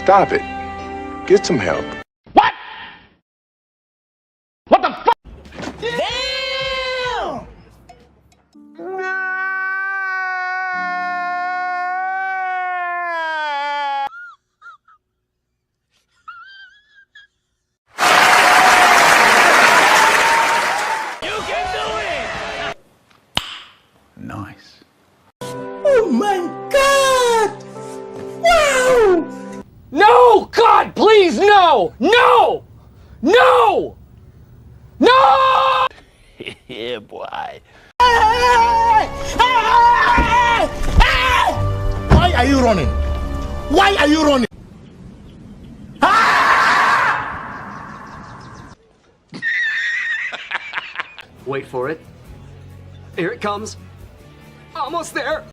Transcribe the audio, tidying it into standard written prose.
Stop it. Get some help. What? What the fuck? Damn! You can do it! Nice. Oh my God! Wow! No! God, please, no! No! No! No! Yeah, boy. Why are you running? Why are you running? Wait for it. Here it comes. Almost there.